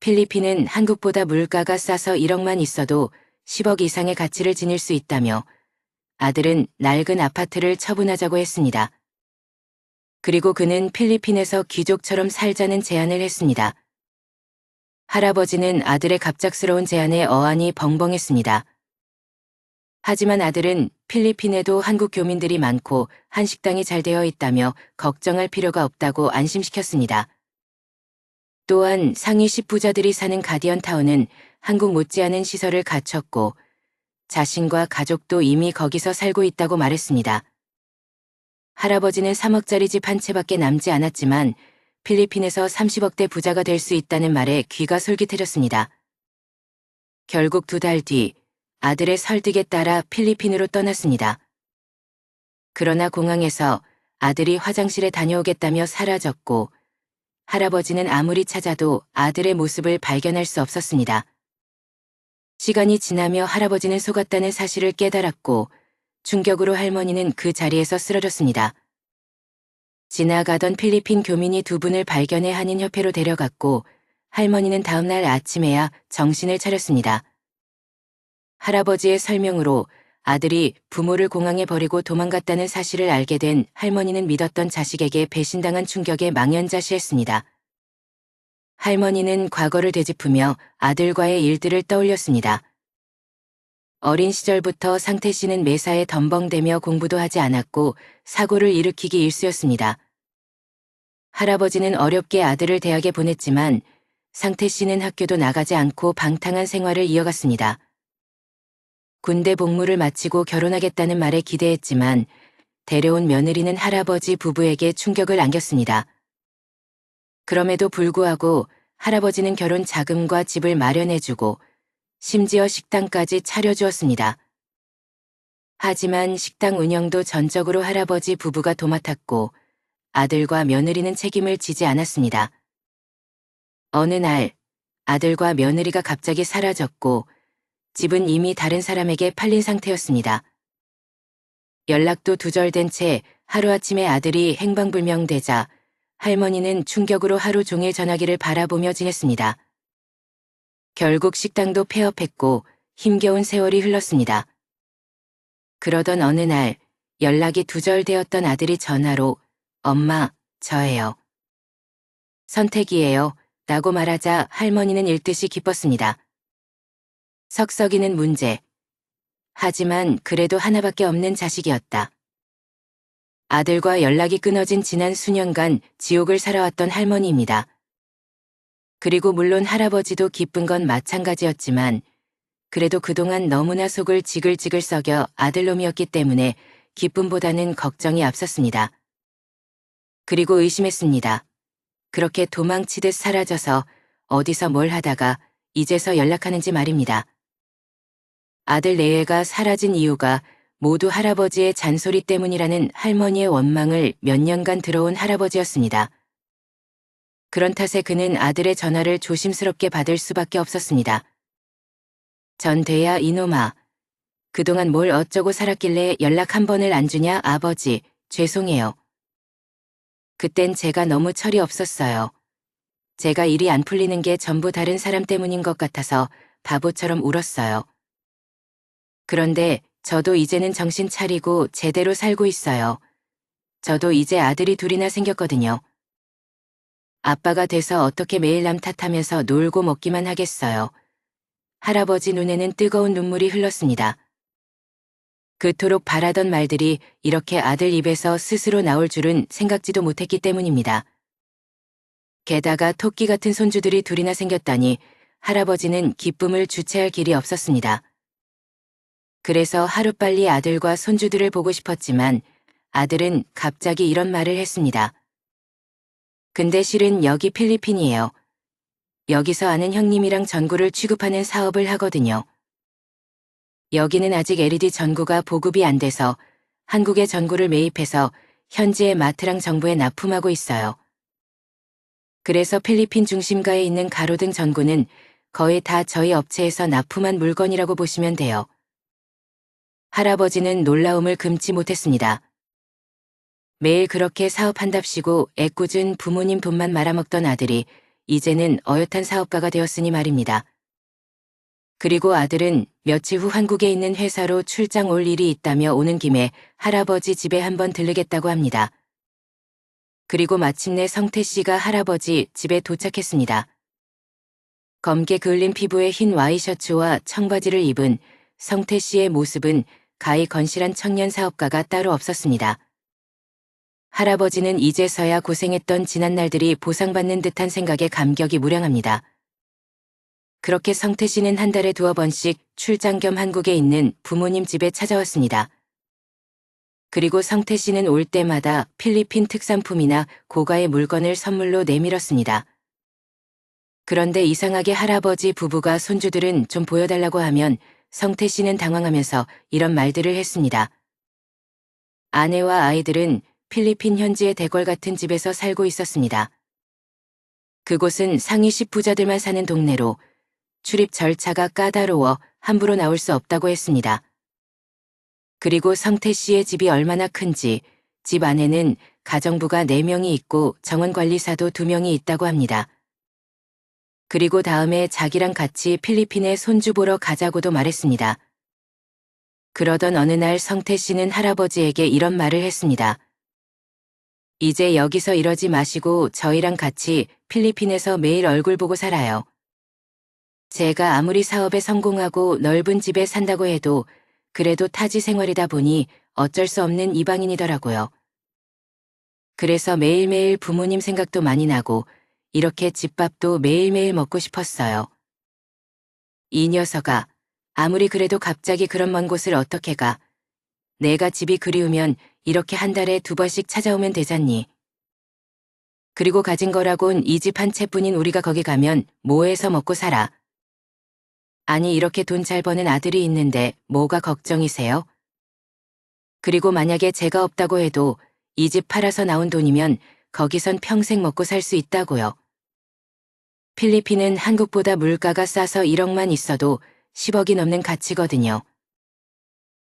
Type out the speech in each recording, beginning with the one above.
필리핀은 한국보다 물가가 싸서 1억만 있어도 10억 이상의 가치를 지닐 수 있다며 아들은 낡은 아파트를 처분하자고 했습니다. 그리고 그는 필리핀에서 귀족처럼 살자는 제안을 했습니다. 할아버지는 아들의 갑작스러운 제안에 어안이 벙벙했습니다. 하지만 아들은 필리핀에도 한국 교민들이 많고 한식당이 잘 되어 있다며 걱정할 필요가 없다고 안심시켰습니다. 또한 상위 10부자들이 사는 가디언타운은 한국 못지않은 시설을 갖췄고 자신과 가족도 이미 거기서 살고 있다고 말했습니다. 할아버지는 3억짜리 집 한 채밖에 남지 않았지만 필리핀에서 30억대 부자가 될 수 있다는 말에 귀가 솔깃해졌습니다. 결국 2달 뒤 아들의 설득에 따라 필리핀으로 떠났습니다. 그러나 공항에서 아들이 화장실에 다녀오겠다며 사라졌고 할아버지는 아무리 찾아도 아들의 모습을 발견할 수 없었습니다. 시간이 지나며 할아버지는 속았다는 사실을 깨달았고 충격으로 할머니는 그 자리에서 쓰러졌습니다. 지나가던 필리핀 교민이 2분을 발견해 한인협회로 데려갔고 할머니는 다음날 아침에야 정신을 차렸습니다. 할아버지의 설명으로 아들이 부모를 공항에 버리고 도망갔다는 사실을 알게 된 할머니는 믿었던 자식에게 배신당한 충격에 망연자실했습니다. 할머니는 과거를 되짚으며 아들과의 일들을 떠올렸습니다. 어린 시절부터 상태 씨는 매사에 덤벙대며 공부도 하지 않았고 사고를 일으키기 일쑤였습니다. 할아버지는 어렵게 아들을 대학에 보냈지만 상태 씨는 학교도 나가지 않고 방탕한 생활을 이어갔습니다. 군대 복무를 마치고 결혼하겠다는 말에 기대했지만 데려온 며느리는 할아버지 부부에게 충격을 안겼습니다. 그럼에도 불구하고 할아버지는 결혼 자금과 집을 마련해주고 심지어 식당까지 차려주었습니다. 하지만 식당 운영도 전적으로 할아버지 부부가 도맡았고 아들과 며느리는 책임을 지지 않았습니다. 어느 날 아들과 며느리가 갑자기 사라졌고 집은 이미 다른 사람에게 팔린 상태였습니다. 연락도 두절된 채 하루아침에 아들이 행방불명되자 할머니는 충격으로 하루 종일 전화기를 바라보며 지냈습니다. 결국 식당도 폐업했고 힘겨운 세월이 흘렀습니다. 그러던 어느 날 연락이 두절되었던 아들이 전화로 "엄마, 저예요. 선택이에요." 라고 말하자 할머니는 일듯이 기뻤습니다. 석석이는 문제. 하지만 그래도 하나밖에 없는 자식이었다. 아들과 연락이 끊어진 지난 수년간 지옥을 살아왔던 할머니입니다. 그리고 물론 할아버지도 기쁜 건 마찬가지였지만 그래도 그동안 너무나 속을 지글지글 썩여 아들놈이었기 때문에 기쁨보다는 걱정이 앞섰습니다. 그리고 의심했습니다. 그렇게 도망치듯 사라져서 어디서 뭘 하다가 이제서 연락하는지 말입니다. 아들 내외가 사라진 이유가 모두 할아버지의 잔소리 때문이라는 할머니의 원망을 몇 년간 들어온 할아버지였습니다. 그런 탓에 그는 아들의 전화를 조심스럽게 받을 수밖에 없었습니다. 전돼야 이놈아. 그동안 뭘 어쩌고 살았길래 연락 한 번을 안 주냐 아버지. 죄송해요. 그땐 제가 너무 철이 없었어요. 제가 일이 안 풀리는 게 전부 다른 사람 때문인 것 같아서 바보처럼 울었어요. 그런데 저도 이제는 정신 차리고 제대로 살고 있어요. 저도 이제 아들이 2이나 생겼거든요. 아빠가 돼서 어떻게 매일 남 탓하면서 놀고 먹기만 하겠어요. 할아버지 눈에는 뜨거운 눈물이 흘렀습니다. 그토록 바라던 말들이 이렇게 아들 입에서 스스로 나올 줄은 생각지도 못했기 때문입니다. 게다가 토끼 같은 손주들이 2이나 생겼다니 할아버지는 기쁨을 주체할 길이 없었습니다. 그래서 하루빨리 아들과 손주들을 보고 싶었지만 아들은 갑자기 이런 말을 했습니다. 근데 실은 여기 필리핀이에요. 여기서 아는 형님이랑 전구를 취급하는 사업을 하거든요. 여기는 아직 LED 전구가 보급이 안 돼서 한국에 전구를 매입해서 현지의 마트랑 정부에 납품하고 있어요. 그래서 필리핀 중심가에 있는 가로등 전구는 거의 다 저희 업체에서 납품한 물건이라고 보시면 돼요. 할아버지는 놀라움을 금치 못했습니다. 매일 그렇게 사업한답시고 애꿎은 부모님 돈만 말아먹던 아들이 이제는 어엿한 사업가가 되었으니 말입니다. 그리고 아들은 며칠 후 한국에 있는 회사로 출장 올 일이 있다며 오는 김에 할아버지 집에 한번 들르겠다고 합니다. 그리고 마침내 성태 씨가 할아버지 집에 도착했습니다. 검게 그을린 피부에 흰 와이셔츠와 청바지를 입은 성태 씨의 모습은 가히 건실한 청년 사업가가 따로 없었습니다. 할아버지는 이제서야 고생했던 지난 날들이 보상받는 듯한 생각에 감격이 무량합니다. 그렇게 성태 씨는 한 달에 2번씩 출장 겸 한국에 있는 부모님 집에 찾아왔습니다. 그리고 성태 씨는 올 때마다 필리핀 특산품이나 고가의 물건을 선물로 내밀었습니다. 그런데 이상하게 할아버지 부부가 손주들은 좀 보여달라고 하면 성태 씨는 당황하면서 이런 말들을 했습니다. 아내와 아이들은 필리핀 현지의 대궐 같은 집에서 살고 있었습니다. 그곳은 상위십 부자들만 사는 동네로 출입 절차가 까다로워 함부로 나올 수 없다고 했습니다. 그리고 성태 씨의 집이 얼마나 큰지 집 안에는 가정부가 4명이 있고 정원관리사도 2명이 있다고 합니다. 그리고 다음에 자기랑 같이 필리핀에 손주 보러 가자고도 말했습니다. 그러던 어느 날 성태 씨는 할아버지에게 이런 말을 했습니다. 이제 여기서 이러지 마시고 저희랑 같이 필리핀에서 매일 얼굴 보고 살아요. 제가 아무리 사업에 성공하고 넓은 집에 산다고 해도 그래도 타지 생활이다 보니 어쩔 수 없는 이방인이더라고요. 그래서 매일매일 부모님 생각도 많이 나고 이렇게 집밥도 매일매일 먹고 싶었어요. 이 녀석아, 아무리 그래도 갑자기 그런 먼 곳을 어떻게 가. 내가 집이 그리우면 이렇게 한 달에 2번씩 찾아오면 되잖니. 그리고 가진 거라곤 이 집 한 채뿐인 우리가 거기 가면 뭐 해서 먹고 살아. 아니 이렇게 돈 잘 버는 아들이 있는데 뭐가 걱정이세요? 그리고 만약에 제가 없다고 해도 이 집 팔아서 나온 돈이면 거기선 평생 먹고 살 수 있다고요. 필리핀은 한국보다 물가가 싸서 1억만 있어도 10억이 넘는 가치거든요.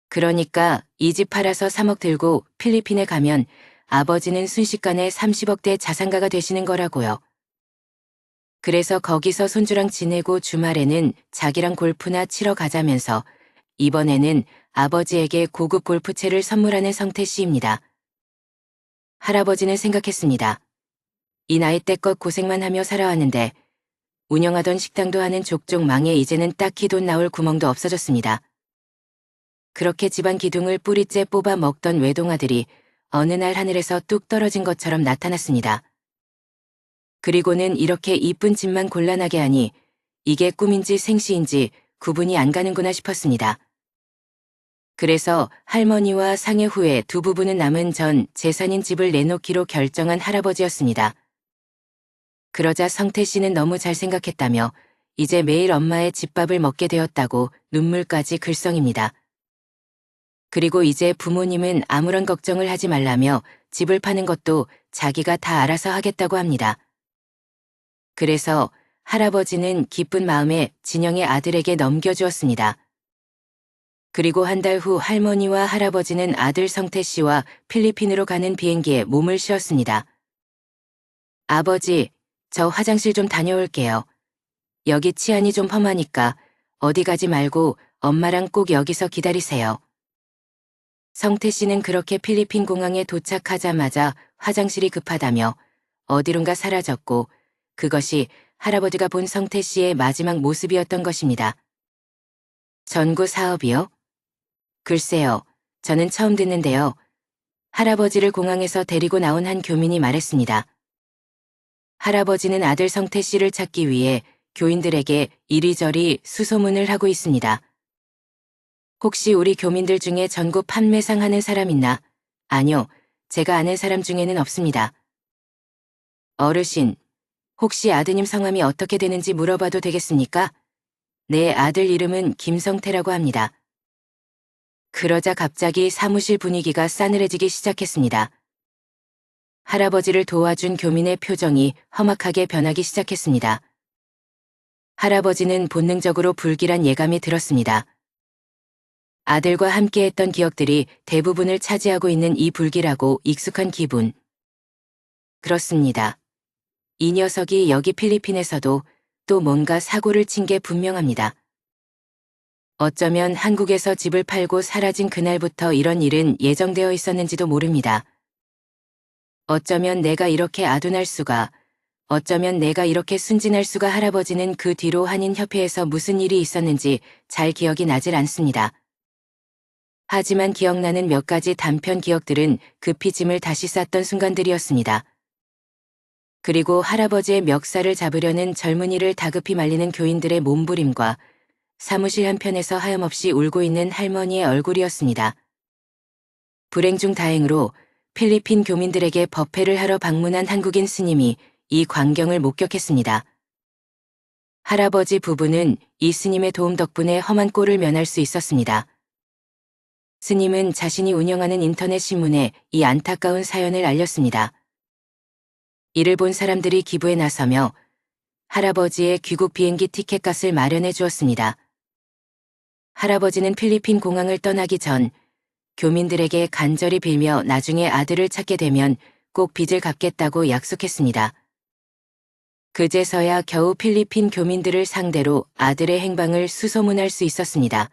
그러니까 이 집 팔아서 3억 들고 필리핀에 가면 아버지는 순식간에 30억대 자산가가 되시는 거라고요. 그래서 거기서 손주랑 지내고 주말에는 자기랑 골프나 치러 가자면서 이번에는 아버지에게 고급 골프채를 선물하는 성태 씨입니다. 할아버지는 생각했습니다. 이 나이 때껏 고생만 하며 살아왔는데 운영하던 식당도 하는 족족 망해 이제는 딱히 돈 나올 구멍도 없어졌습니다. 그렇게 집안 기둥을 뿌리째 뽑아 먹던 외동아들이 어느 날 하늘에서 뚝 떨어진 것처럼 나타났습니다. 그리고는 이렇게 이쁜 집만 곤란하게 하니 이게 꿈인지 생시인지 구분이 안 가는구나 싶었습니다. 그래서 할머니와 상해 후에 두 부부는 남은 전 재산인 집을 내놓기로 결정한 할아버지였습니다. 그러자 성태 씨는 너무 잘 생각했다며 이제 매일 엄마의 집밥을 먹게 되었다고 눈물까지 글썽입니다. 그리고 이제 부모님은 아무런 걱정을 하지 말라며 집을 파는 것도 자기가 다 알아서 하겠다고 합니다. 그래서 할아버지는 기쁜 마음에 진영의 아들에게 넘겨주었습니다. 그리고 한 달 후 할머니와 할아버지는 아들 성태 씨와 필리핀으로 가는 비행기에 몸을 씌웠습니다. 아버지, 저 화장실 좀 다녀올게요. 여기 치안이 좀 험하니까 어디 가지 말고 엄마랑 꼭 여기서 기다리세요. 성태 씨는 그렇게 필리핀 공항에 도착하자마자 화장실이 급하다며 어디론가 사라졌고 그것이 할아버지가 본 성태 씨의 마지막 모습이었던 것입니다. 전구 사업이요? 글쎄요, 저는 처음 듣는데요. 할아버지를 공항에서 데리고 나온 한 교민이 말했습니다. 할아버지는 아들 성태 씨를 찾기 위해 교인들에게 이리저리 수소문을 하고 있습니다. 혹시 우리 교민들 중에 전구 판매상 하는 사람 있나? 아니요, 제가 아는 사람 중에는 없습니다. 어르신, 혹시 아드님 성함이 어떻게 되는지 물어봐도 되겠습니까? 내 아들 이름은 김성태라고 합니다. 그러자 갑자기 사무실 분위기가 싸늘해지기 시작했습니다. 할아버지를 도와준 교민의 표정이 험악하게 변하기 시작했습니다. 할아버지는 본능적으로 불길한 예감이 들었습니다. 아들과 함께했던 기억들이 대부분을 차지하고 있는 이 불길하고 익숙한 기분. 그렇습니다. 이 녀석이 여기 필리핀에서도 또 뭔가 사고를 친 게 분명합니다. 어쩌면 한국에서 집을 팔고 사라진 그날부터 이런 일은 예정되어 있었는지도 모릅니다. 어쩌면 내가 이렇게 아둔할 수가, 어쩌면 내가 이렇게 순진할 수가. 할아버지는 그 뒤로 한인협회에서 무슨 일이 있었는지 잘 기억이 나질 않습니다. 하지만 기억나는 몇 가지 단편 기억들은 급히 짐을 다시 쌌던 순간들이었습니다. 그리고 할아버지의 멱살을 잡으려는 젊은이를 다급히 말리는 교인들의 몸부림과 사무실 한편에서 하염없이 울고 있는 할머니의 얼굴이었습니다. 불행 중 다행으로 필리핀 교민들에게 법회를 하러 방문한 한국인 스님이 이 광경을 목격했습니다. 할아버지 부부는 이 스님의 도움 덕분에 험한 꼴을 면할 수 있었습니다. 스님은 자신이 운영하는 인터넷 신문에 이 안타까운 사연을 알렸습니다. 이를 본 사람들이 기부에 나서며 할아버지의 귀국 비행기 티켓 값을 마련해 주었습니다. 할아버지는 필리핀 공항을 떠나기 전 교민들에게 간절히 빌며 나중에 아들을 찾게 되면 꼭 빚을 갚겠다고 약속했습니다. 그제서야 겨우 필리핀 교민들을 상대로 아들의 행방을 수소문할 수 있었습니다.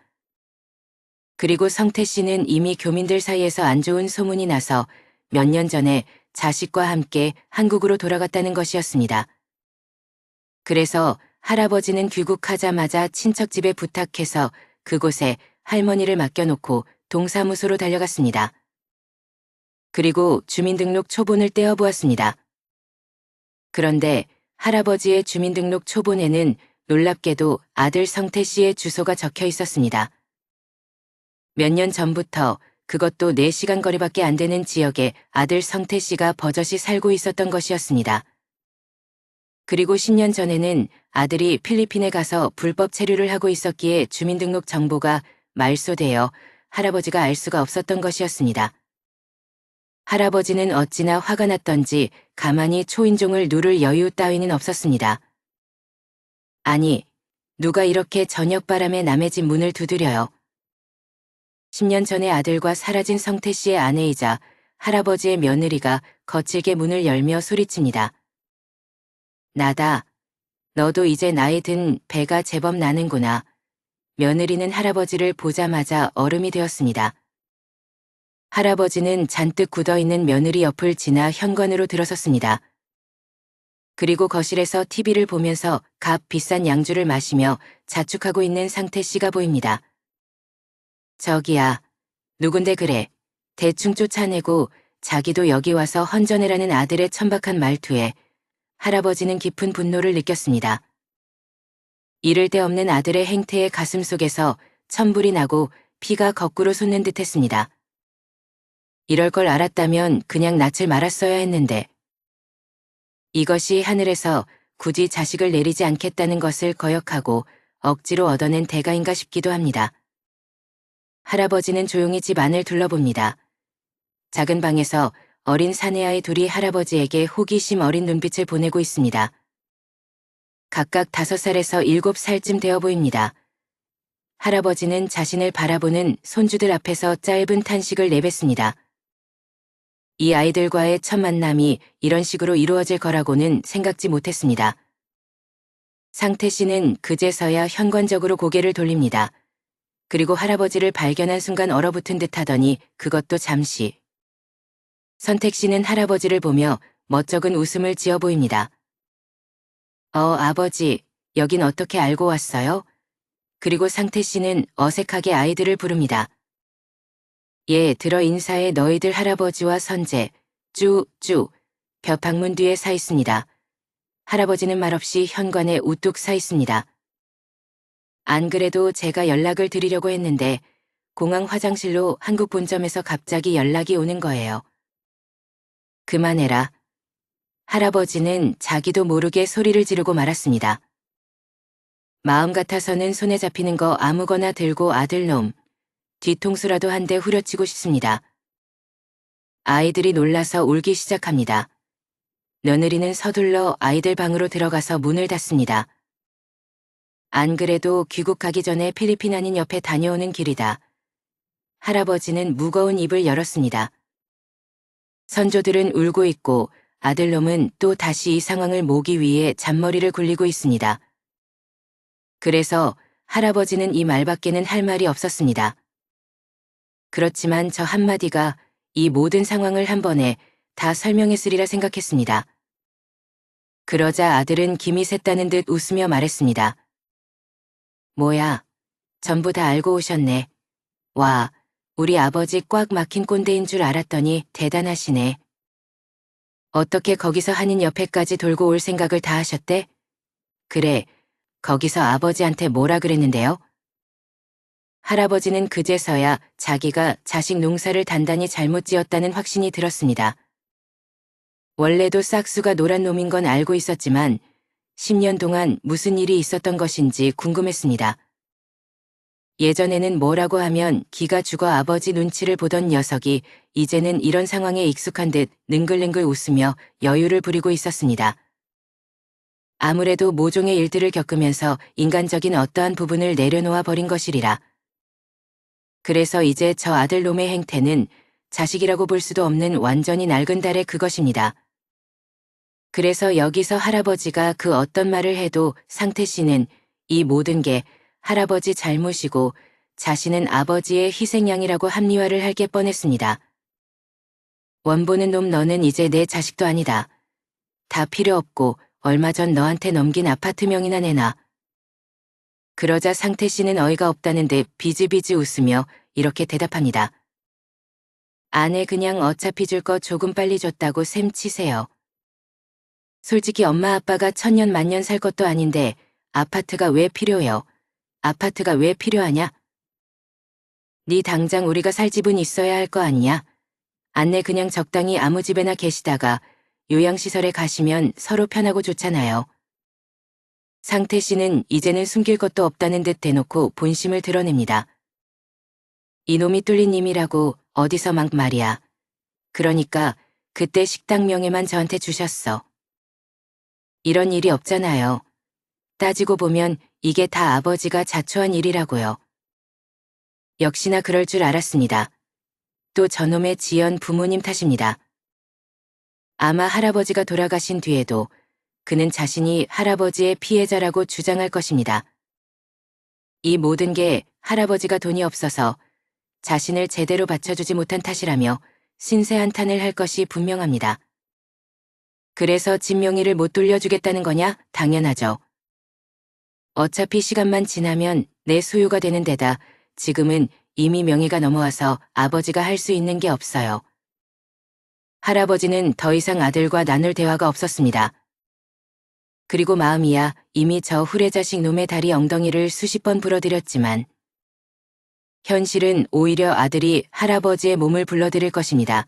그리고 성태 씨는 이미 교민들 사이에서 안 좋은 소문이 나서 몇 년 전에 자식과 함께 한국으로 돌아갔다는 것이었습니다. 그래서 할아버지는 귀국하자마자 친척집에 부탁해서 그곳에 할머니를 맡겨놓고 동사무소로 달려갔습니다. 그리고 주민등록 초본을 떼어보았습니다. 그런데 할아버지의 주민등록 초본에는 놀랍게도 아들 성태 씨의 주소가 적혀 있었습니다. 몇 년 전부터 그것도 4시간 거리밖에 안 되는 지역에 아들 성태 씨가 버젓이 살고 있었던 것이었습니다. 그리고 10년 전에는 아들이 필리핀에 가서 불법 체류를 하고 있었기에 주민등록 정보가 말소되어 할아버지가 알 수가 없었던 것이었습니다. 할아버지는 어찌나 화가 났던지 가만히 초인종을 누를 여유 따위는 없었습니다. 아니, 누가 이렇게 저녁바람에 남의 집 문을 두드려요. 10년 전에 아들과 사라진 성태 씨의 아내이자 할아버지의 며느리가 거칠게 문을 열며 소리칩니다. 나다. 너도 이제 나이 든 배가 제법 나는구나. 며느리는 할아버지를 보자마자 얼음이 되었습니다. 할아버지는 잔뜩 굳어있는 며느리 옆을 지나 현관으로 들어섰습니다. 그리고 거실에서 TV를 보면서 값 비싼 양주를 마시며 자축하고 있는 상태 씨가 보입니다. 저기야, 누군데 그래. 대충 쫓아내고 자기도 여기 와서 헌전해라는 아들의 천박한 말투에 할아버지는 깊은 분노를 느꼈습니다. 이를 데 없는 아들의 행태에 가슴속에서 천불이 나고 피가 거꾸로 솟는 듯 했습니다. 이럴 걸 알았다면 그냥 낯을 말았어야 했는데. 이것이 하늘에서 굳이 자식을 내리지 않겠다는 것을 거역하고 억지로 얻어낸 대가인가 싶기도 합니다. 할아버지는 조용히 집 안을 둘러봅니다. 작은 방에서 어린 사내아이 둘이 할아버지에게 호기심 어린 눈빛을 보내고 있습니다. 각각 5살에서 7살쯤 되어 보입니다. 할아버지는 자신을 바라보는 손주들 앞에서 짧은 탄식을 내뱉습니다. 이 아이들과의 첫 만남이 이런 식으로 이루어질 거라고는 생각지 못했습니다. 상태 씨는 그제서야 현관적으로 고개를 돌립니다. 그리고 할아버지를 발견한 순간 얼어붙은 듯 하더니 그것도 잠시. 선택 씨는 할아버지를 보며 멋쩍은 웃음을 지어 보입니다. 아버지, 여긴 어떻게 알고 왔어요? 그리고 상태 씨는 어색하게 아이들을 부릅니다. 예, 들어 인사해. 너희들 할아버지와 선제, 벼 방문 뒤에 서 있습니다. 할아버지는 말없이 현관에 우뚝 서 있습니다. 안 그래도 제가 연락을 드리려고 했는데 공항 화장실로 한국 본점에서 갑자기 연락이 오는 거예요. 그만해라. 할아버지는 자기도 모르게 소리를 지르고 말았습니다. 마음 같아서는 손에 잡히는 거 아무거나 들고 아들놈, 뒤통수라도 한 대 후려치고 싶습니다. 아이들이 놀라서 울기 시작합니다. 며느리는 서둘러 아이들 방으로 들어가서 문을 닫습니다. 안 그래도 귀국하기 전에 필리핀 한인 옆에 다녀오는 길이다. 할아버지는 무거운 입을 열었습니다. 선조들은 울고 있고 아들놈은 또 다시 이 상황을 모기 위해 잔머리를 굴리고 있습니다. 그래서 할아버지는 이 말밖에는 할 말이 없었습니다. 그렇지만 저 한마디가 이 모든 상황을 한 번에 다 설명했으리라 생각했습니다. 그러자 아들은 김이 샜다는 듯 웃으며 말했습니다. 뭐야, 전부 다 알고 오셨네. 와, 우리 아버지 꽉 막힌 꼰대인 줄 알았더니 대단하시네. 어떻게 거기서 한인 옆에까지 돌고 올 생각을 다 하셨대? 그래, 거기서 아버지한테 뭐라 그랬는데요? 할아버지는 그제서야 자기가 자식 농사를 단단히 잘못 지었다는 확신이 들었습니다. 원래도 싹수가 노란 놈인 건 알고 있었지만 10년 동안 무슨 일이 있었던 것인지 궁금했습니다. 예전에는 뭐라고 하면 기가 죽어 아버지 눈치를 보던 녀석이 이제는 이런 상황에 익숙한 듯 능글능글 웃으며 여유를 부리고 있었습니다. 아무래도 모종의 일들을 겪으면서 인간적인 어떠한 부분을 내려놓아 버린 것이리라. 그래서 이제 저 아들놈의 행태는 자식이라고 볼 수도 없는 완전히 낡은 달의 그것입니다. 그래서 여기서 할아버지가 그 어떤 말을 해도 상태 씨는 이 모든 게 할아버지 잘못이고 자신은 아버지의 희생양이라고 합리화를 할 게 뻔했습니다. 원보는 놈 너는 이제 내 자식도 아니다. 다 필요 없고 얼마 전 너한테 넘긴 아파트명이나 내놔. 그러자 상태 씨는 어이가 없다는 듯 비지비지 웃으며 이렇게 대답합니다. 아내 그냥 어차피 줄 거 조금 빨리 줬다고 셈 치세요. 솔직히 엄마 아빠가 천년 만년 살 것도 아닌데 아파트가 왜 필요해요? 아파트가 왜 필요하냐? 네 당장 우리가 살 집은 있어야 할 거 아니냐? 안내 그냥 적당히 아무 집에나 계시다가 요양시설에 가시면 서로 편하고 좋잖아요. 상태 씨는 이제는 숨길 것도 없다는 듯 대놓고 본심을 드러냅니다. 이놈이 뚫린 님이라고 어디서 막 말이야. 그러니까 그때 식당 명예만 저한테 주셨어. 이런 일이 없잖아요. 따지고 보면 이게 다 아버지가 자초한 일이라고요. 역시나 그럴 줄 알았습니다. 또 저놈의 지연 부모님 탓입니다. 아마 할아버지가 돌아가신 뒤에도 그는 자신이 할아버지의 피해자라고 주장할 것입니다. 이 모든 게 할아버지가 돈이 없어서 자신을 제대로 받쳐주지 못한 탓이라며 신세한탄을 할 것이 분명합니다. 그래서 집 명의를 못 돌려주겠다는 거냐? 당연하죠. 어차피 시간만 지나면 내 소유가 되는 데다 지금은 이미 명의가 넘어와서 아버지가 할 수 있는 게 없어요. 할아버지는 더 이상 아들과 나눌 대화가 없었습니다. 그리고 마음이야 이미 저 후레자식 놈의 다리 엉덩이를 수십 번 부러뜨렸지만 현실은 오히려 아들이 할아버지의 몸을 불러들일 것입니다.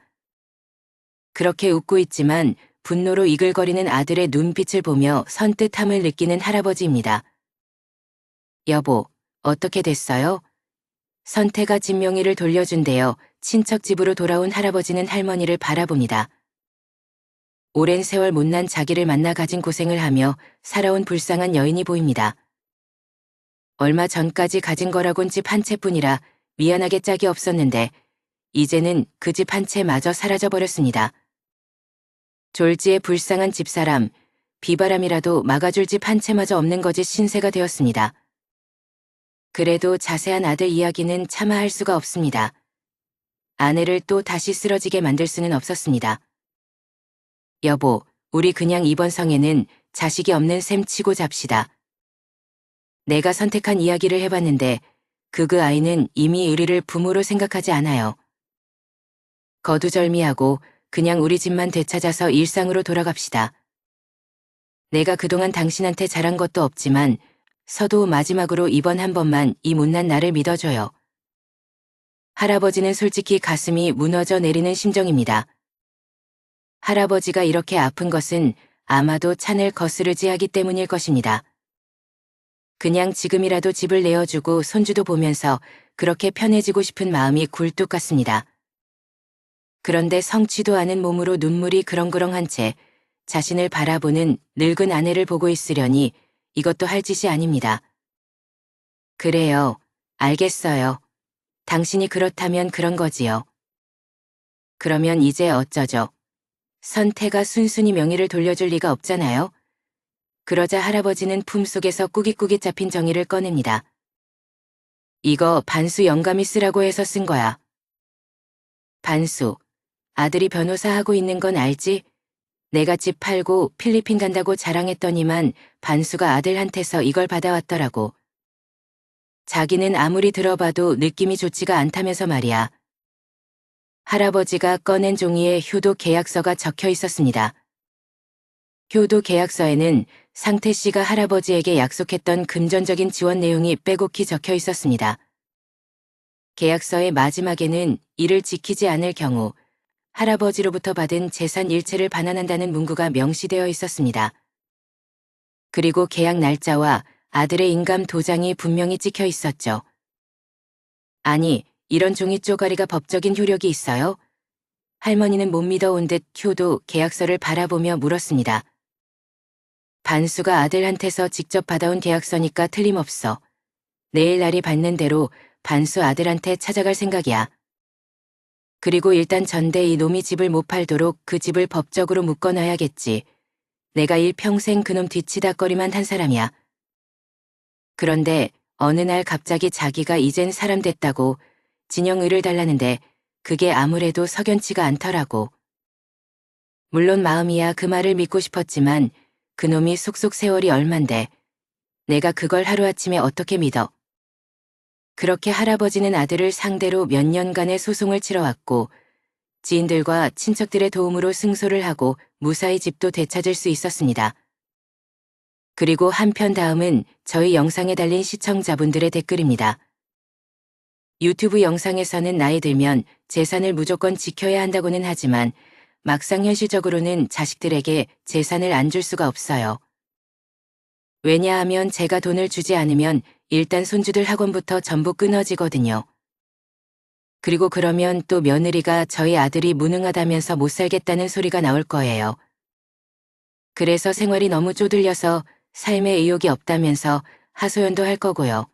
그렇게 웃고 있지만 분노로 이글거리는 아들의 눈빛을 보며 선뜻함을 느끼는 할아버지입니다. 여보, 어떻게 됐어요? 선태가 집 명의를 돌려준대요. 친척 집으로 돌아온 할아버지는 할머니를 바라봅니다. 오랜 세월 못난 자기를 만나 가진 고생을 하며 살아온 불쌍한 여인이 보입니다. 얼마 전까지 가진 거라곤 집 한 채뿐이라 미안하게 짝이 없었는데 이제는 그 집 한 채마저 사라져버렸습니다. 졸지의 불쌍한 집사람, 비바람이라도 막아줄 집 한 채마저 없는 거짓 신세가 되었습니다. 그래도 자세한 아들 이야기는 차마 할 수가 없습니다. 아내를 또 다시 쓰러지게 만들 수는 없었습니다. 여보, 우리 그냥 이번 성에는 자식이 없는 셈 치고 잡시다. 내가 선택한 이야기를 해봤는데 그 아이는 이미 우리를 부모로 생각하지 않아요. 거두절미하고 그냥 우리 집만 되찾아서 일상으로 돌아갑시다. 내가 그동안 당신한테 잘한 것도 없지만 서도 마지막으로 이번 한 번만 이 못난 나를 믿어줘요. 할아버지는 솔직히 가슴이 무너져 내리는 심정입니다. 할아버지가 이렇게 아픈 것은 아마도 찬을 거스르지 하기 때문일 것입니다. 그냥 지금이라도 집을 내어주고 손주도 보면서 그렇게 편해지고 싶은 마음이 굴뚝 같습니다. 그런데 성취도 않은 몸으로 눈물이 그렁그렁한 채 자신을 바라보는 늙은 아내를 보고 있으려니 이것도 할 짓이 아닙니다. 그래요. 알겠어요. 당신이 그렇다면 그런 거지요. 그러면 이제 어쩌죠? 선태가 순순히 명의를 돌려줄 리가 없잖아요. 그러자 할아버지는 품속에서 꾸깃꾸깃 잡힌 정의를 꺼냅니다. 이거 반수 영감이 쓰라고 해서 쓴 거야. 반수. 아들이 변호사 하고 있는 건 알지? 내가 집 팔고 필리핀 간다고 자랑했더니만 반수가 아들한테서 이걸 받아왔더라고. 자기는 아무리 들어봐도 느낌이 좋지가 않다면서 말이야. 할아버지가 꺼낸 종이에 효도 계약서가 적혀 있었습니다. 효도 계약서에는 상태 씨가 할아버지에게 약속했던 금전적인 지원 내용이 빼곡히 적혀 있었습니다. 계약서의 마지막에는 이를 지키지 않을 경우 할아버지로부터 받은 재산 일체를 반환한다는 문구가 명시되어 있었습니다. 그리고 계약 날짜와 아들의 인감 도장이 분명히 찍혀 있었죠. 아니, 이런 종이 쪼가리가 법적인 효력이 있어요? 할머니는 못 믿어온 듯 효도 계약서를 바라보며 물었습니다. 반수가 아들한테서 직접 받아온 계약서니까 틀림없어. 내일 날이 밝는 대로 반수 아들한테 찾아갈 생각이야. 그리고 일단 전대 이놈이 집을 못 팔도록 그 집을 법적으로 묶어놔야겠지. 내가 일평생 그놈 뒤치다꺼리만 한 사람이야. 그런데 어느 날 갑자기 자기가 이젠 사람 됐다고 진영의를 달라는데 그게 아무래도 석연치가 않더라고. 물론 마음이야 그 말을 믿고 싶었지만 그놈이 속속 세월이 얼만데 내가 그걸 하루아침에 어떻게 믿어. 그렇게 할아버지는 아들을 상대로 몇 년간의 소송을 치러왔고 지인들과 친척들의 도움으로 승소를 하고 무사히 집도 되찾을 수 있었습니다. 그리고 한편 다음은 저희 영상에 달린 시청자분들의 댓글입니다. 유튜브 영상에서는 나이 들면 재산을 무조건 지켜야 한다고는 하지만 막상 현실적으로는 자식들에게 재산을 안 줄 수가 없어요. 왜냐하면 제가 돈을 주지 않으면 일단 손주들 학원부터 전부 끊어지거든요. 그리고 그러면 또 며느리가 저희 아들이 무능하다면서 못 살겠다는 소리가 나올 거예요. 그래서 생활이 너무 쪼들려서 삶에 의욕이 없다면서 하소연도 할 거고요.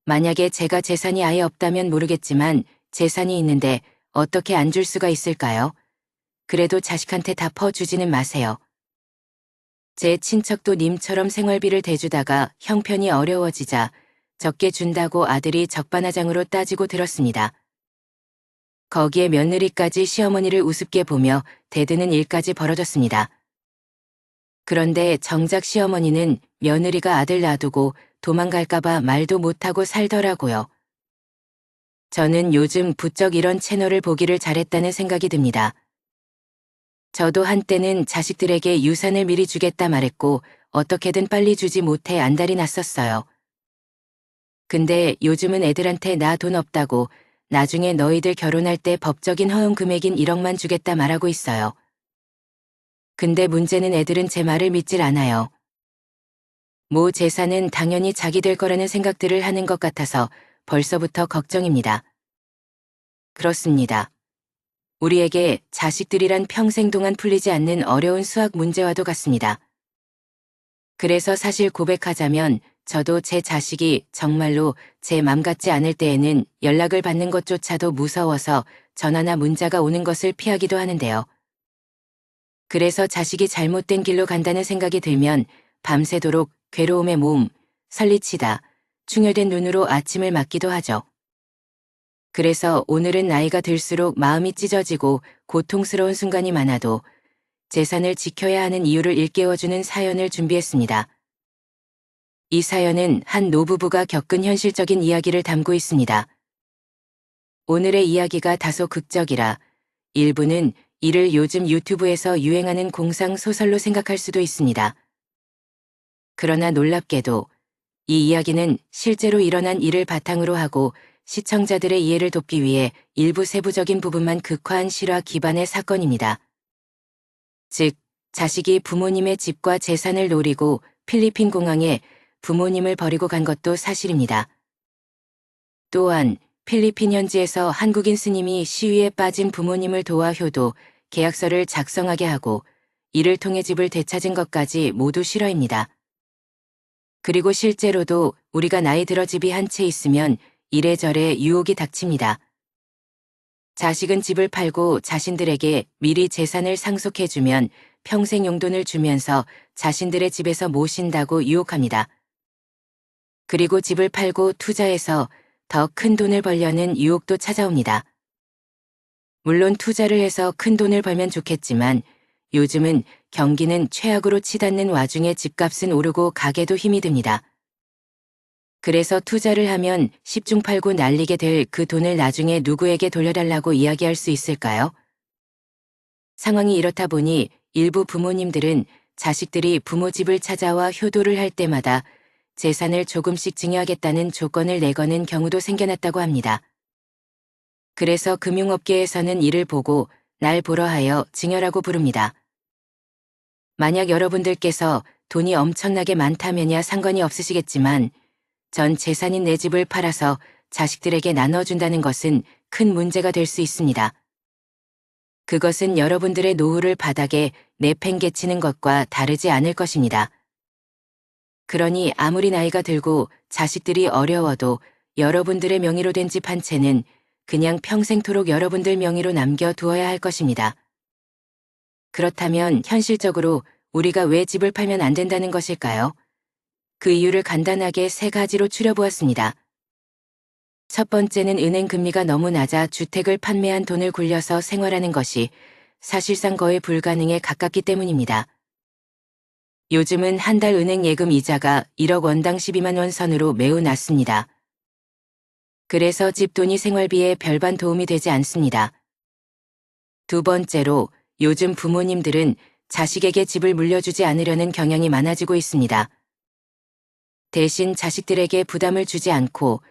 만약에 제가 재산이 아예 없다면 모르겠지만 재산이 있는데 어떻게 안 줄 수가 있을까요? 그래도 자식한테 다 퍼주지는 마세요. 제 친척도 님처럼 생활비를 대주다가 형편이 어려워지자 적게 준다고 아들이 적반하장으로 따지고 들었습니다. 거기에 며느리까지 시어머니를 우습게 보며 대드는 일까지 벌어졌습니다. 그런데 정작 시어머니는 며느리가 아들 놔두고 도망갈까봐 말도 못하고 살더라고요. 저는 요즘 부쩍 이런 채널을 보기를 잘했다는 생각이 듭니다. 저도 한때는 자식들에게 유산을 미리 주겠다 말했고 어떻게든 빨리 주지 못해 안달이 났었어요. 근데 요즘은 애들한테 나 돈 없다고 나중에 너희들 결혼할 때 법적인 허용 금액인 1억만 주겠다 말하고 있어요. 근데 문제는 애들은 제 말을 믿질 않아요. 모 재산은 당연히 자기 될 거라는 생각들을 하는 것 같아서 벌써부터 걱정입니다. 그렇습니다. 우리에게 자식들이란 평생 동안 풀리지 않는 어려운 수학 문제와도 같습니다. 그래서 사실 고백하자면 저도 제 자식이 정말로 제 맘 같지 않을 때에는 연락을 받는 것조차도 무서워서 전화나 문자가 오는 것을 피하기도 하는데요. 그래서 자식이 잘못된 길로 간다는 생각이 들면 밤새도록 괴로움에 몸, 설리치다, 충혈된 눈으로 아침을 맞기도 하죠. 그래서 오늘은 나이가 들수록 마음이 찢어지고 고통스러운 순간이 많아도 재산을 지켜야 하는 이유를 일깨워주는 사연을 준비했습니다. 이 사연은 한 노부부가 겪은 현실적인 이야기를 담고 있습니다. 오늘의 이야기가 다소 극적이라 일부는 이를 요즘 유튜브에서 유행하는 공상소설로 생각할 수도 있습니다. 그러나 놀랍게도 이 이야기는 실제로 일어난 일을 바탕으로 하고 시청자들의 이해를 돕기 위해 일부 세부적인 부분만 극화한 실화 기반의 사건입니다. 즉, 자식이 부모님의 집과 재산을 노리고 필리핀 공항에 부모님을 버리고 간 것도 사실입니다. 또한 필리핀 현지에서 한국인 스님이 시위에 빠진 부모님을 도와 효도 계약서를 작성하게 하고 이를 통해 집을 되찾은 것까지 모두 실화입니다. 그리고 실제로도 우리가 나이 들어 집이 한 채 있으면 이래저래 유혹이 닥칩니다. 자식은 집을 팔고 자신들에게 미리 재산을 상속해주면 평생 용돈을 주면서 자신들의 집에서 모신다고 유혹합니다. 그리고 집을 팔고 투자해서 더 큰 돈을 벌려는 유혹도 찾아옵니다. 물론 투자를 해서 큰 돈을 벌면 좋겠지만 요즘은 경기는 최악으로 치닫는 와중에 집값은 오르고 가게도 힘이 듭니다. 그래서 투자를 하면 10중 8구 날리게 될 그 돈을 나중에 누구에게 돌려달라고 이야기할 수 있을까요? 상황이 이렇다 보니 일부 부모님들은 자식들이 부모 집을 찾아와 효도를 할 때마다 재산을 조금씩 증여하겠다는 조건을 내거는 경우도 생겨났다고 합니다. 그래서 금융업계에서는 이를 보고 날 보러 하여 증여라고 부릅니다. 만약 여러분들께서 돈이 엄청나게 많다면야 상관이 없으시겠지만 전 재산인 내 집을 팔아서 자식들에게 나눠준다는 것은 큰 문제가 될 수 있습니다. 그것은 여러분들의 노후를 바닥에 내팽개치는 것과 다르지 않을 것입니다. 그러니 아무리 나이가 들고 자식들이 어려워도 여러분들의 명의로 된 집 한 채는 그냥 평생토록 여러분들 명의로 남겨두어야 할 것입니다. 그렇다면 현실적으로 우리가 왜 집을 팔면 안 된다는 것일까요? 그 이유를 간단하게 3가지로 추려보았습니다. 첫 번째는 은행 금리가 너무 낮아 주택을 판매한 돈을 굴려서 생활하는 것이 사실상 거의 불가능에 가깝기 때문입니다. 요즘은 한 달 은행 예금 이자가 1억 원당 12만 원 선으로 매우 낮습니다. 그래서 집돈이 생활비에 별반 도움이 되지 않습니다. 두 번째로 요즘 부모님들은 자식에게 집을 물려주지 않으려는 경향이 많아지고 있습니다. 대신 자식들에게 부담을 주지 않고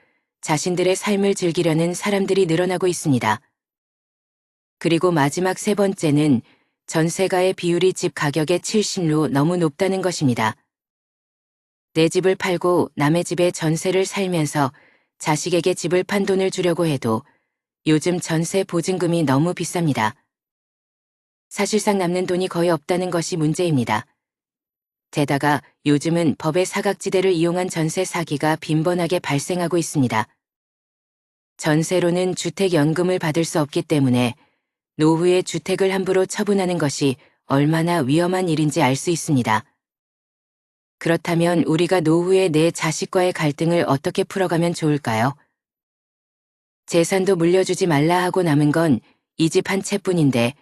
자신들의 삶을 즐기려는 사람들이 늘어나고 있습니다. 그리고 마지막 3번째는 전세가의 비율이 집 가격의 70로 너무 높다는 것입니다. 내 집을 팔고 남의 집에 전세를 살면서 자식에게 집을 판 돈을 주려고 해도 요즘 전세 보증금이 너무 비쌉니다. 사실상 남는 돈이 거의 없다는 것이 문제입니다. 게다가 요즘은 법의 사각지대를 이용한 전세 사기가 빈번하게 발생하고 있습니다. 전세로는 주택연금을 받을 수 없기 때문에 노후에 주택을 함부로 처분하는 것이 얼마나 위험한 일인지 알 수 있습니다. 그렇다면 우리가 노후에 내 자식과의 갈등을 어떻게 풀어가면 좋을까요? 재산도 물려주지 말라 하고 남은 건 이 집 한 채뿐인데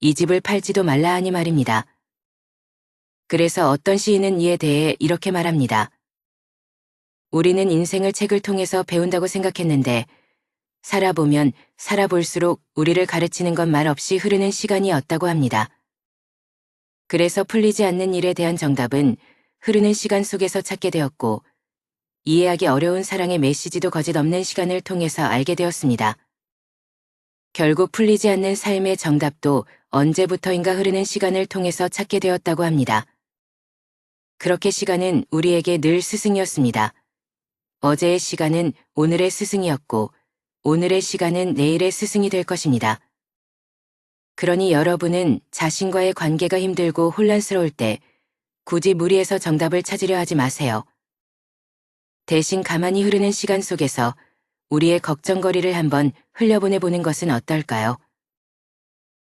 이 집을 팔지도 말라 하니 말입니다. 그래서 어떤 시인은 이에 대해 이렇게 말합니다. 우리는 인생을 책을 통해서 배운다고 생각했는데 살아보면 살아볼수록 우리를 가르치는 건 말없이 흐르는 시간이었다고 합니다. 그래서 풀리지 않는 일에 대한 정답은 흐르는 시간 속에서 찾게 되었고 이해하기 어려운 사랑의 메시지도 거짓없는 시간을 통해서 알게 되었습니다. 결국 풀리지 않는 삶의 정답도 언제부터인가 흐르는 시간을 통해서 찾게 되었다고 합니다. 그렇게 시간은 우리에게 늘 스승이었습니다. 어제의 시간은 오늘의 스승이었고 오늘의 시간은 내일의 스승이 될 것입니다. 그러니 여러분은 자신과의 관계가 힘들고 혼란스러울 때 굳이 무리해서 정답을 찾으려 하지 마세요. 대신 가만히 흐르는 시간 속에서 우리의 걱정거리를 한번 흘려보내보는 것은 어떨까요?